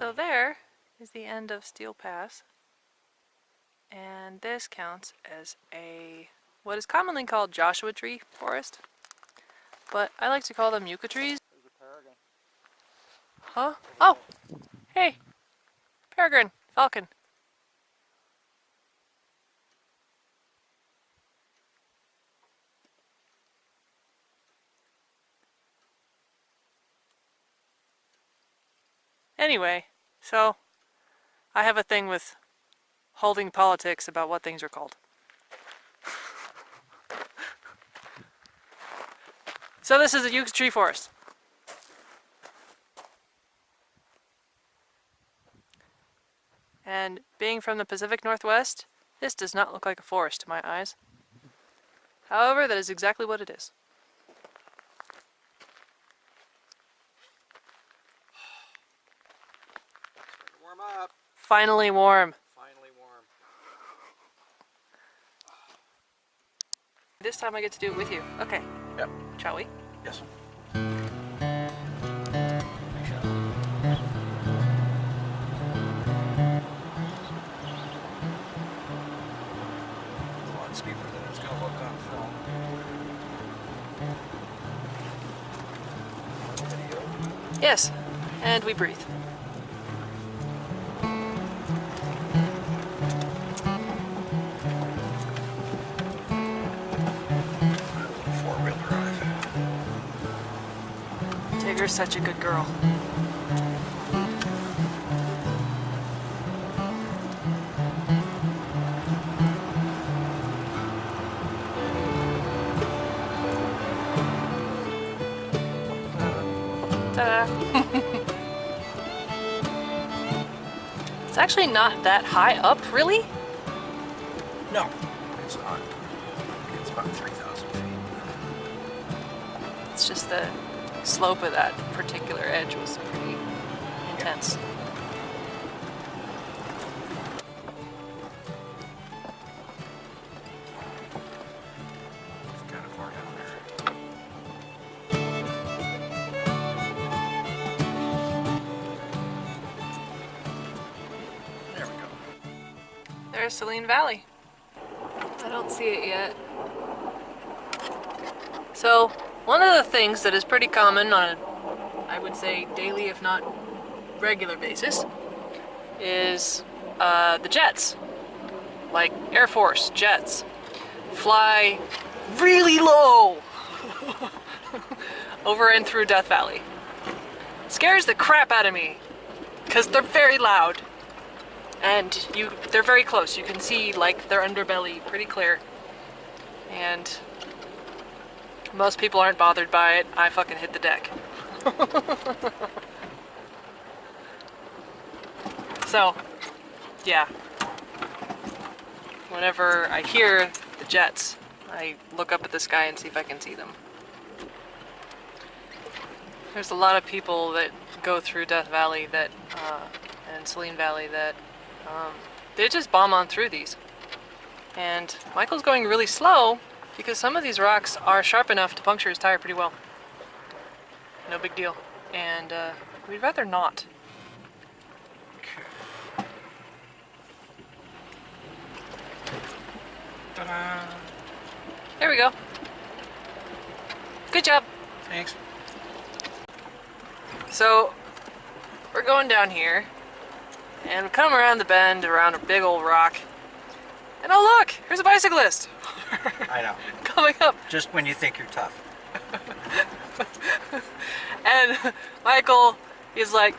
So there is the end of Steel Pass, and this counts as a what is commonly called Joshua tree forest, but I like to call them Yucca trees. There's a peregrine. Huh? Oh! Hey! Peregrine! Falcon! Anyway, so I have a thing with holding politics about what things are called. So this is a Yucca tree forest. And being from the Pacific Northwest, this does not look like a forest to my eyes. However, that is exactly what it is. Warm up. Finally warm. Finally warm. This time I get to do it with you. Okay. Yep. Shall we? Yes. A lot steeper than it's going to look on film. Video. Yes. And we breathe. Four-wheel drive. Tigger's such a good girl. Ta-da! It's actually not that high up, really? No, it's not. It's about 3,000 feet. It's just the slope of that particular edge was pretty intense. It's kind of far down there. There we go. There's Saline Valley. I don't see it yet. So, one of the things that is pretty common on a, I would say, daily if not regular basis is the jets. Like Air Force jets fly really low over and through Death Valley. Scares the crap out of me because they're very loud. And they're very close. You can see like their underbelly pretty clear. And most people aren't bothered by it. I fucking hit the deck. So, yeah. Whenever I hear the jets, I look up at the sky and see if I can see them. There's a lot of people that go through Death Valley that, and Saline Valley that they just bomb on through these. And Michael's going really slow because some of these rocks are sharp enough to puncture his tire pretty well. No big deal. And we'd rather not. Ta-da! There we go. Good job. Thanks. So, we're going down here. And we come around the bend, around a big old rock. And oh look! Here's a bicyclist! I know. Coming up. Just when you think you're tough. And Michael is like,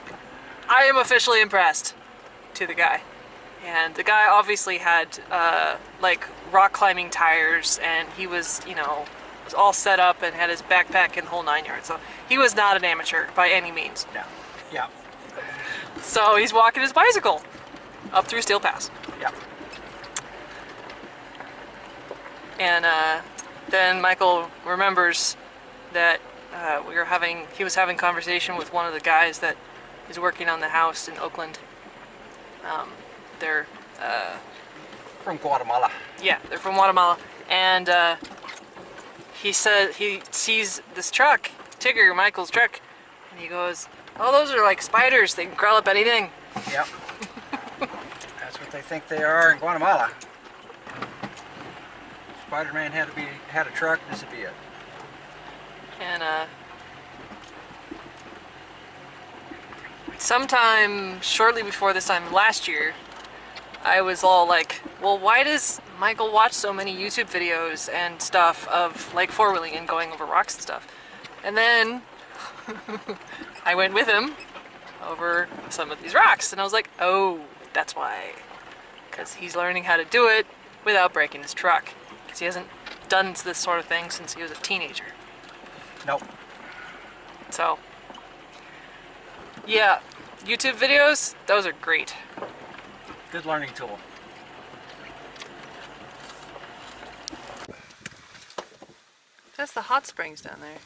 I am officially impressed, to the guy. And the guy obviously had like rock climbing tires, and he was, you know, was all set up and had his backpack and the whole 9 yards. So he was not an amateur by any means. No. Yeah. So he's walking his bicycle up through Steel Pass. Yeah. And then Michael remembers that he was having conversation with one of the guys that is working on the house in Oakland. They're From Guatemala. Yeah, they're from Guatemala. And he said he sees this truck, Tigger, Michael's truck, and he goes, Oh, those are like spiders. They can crawl up anything. Yep. That's what they think they are in Guatemala. Spider-Man had a truck, this would be it. And sometime shortly before this time last year, I was all like, well, why does Michael watch so many YouTube videos and stuff of like four-wheeling and going over rocks and stuff? And then I went with him over some of these rocks and I was like, oh, that's why. Because he's learning how to do it without breaking his truck. Because he hasn't done this sort of thing since he was a teenager. Nope. So, yeah, YouTube videos, those are great. Good learning tool. That's the hot springs down there.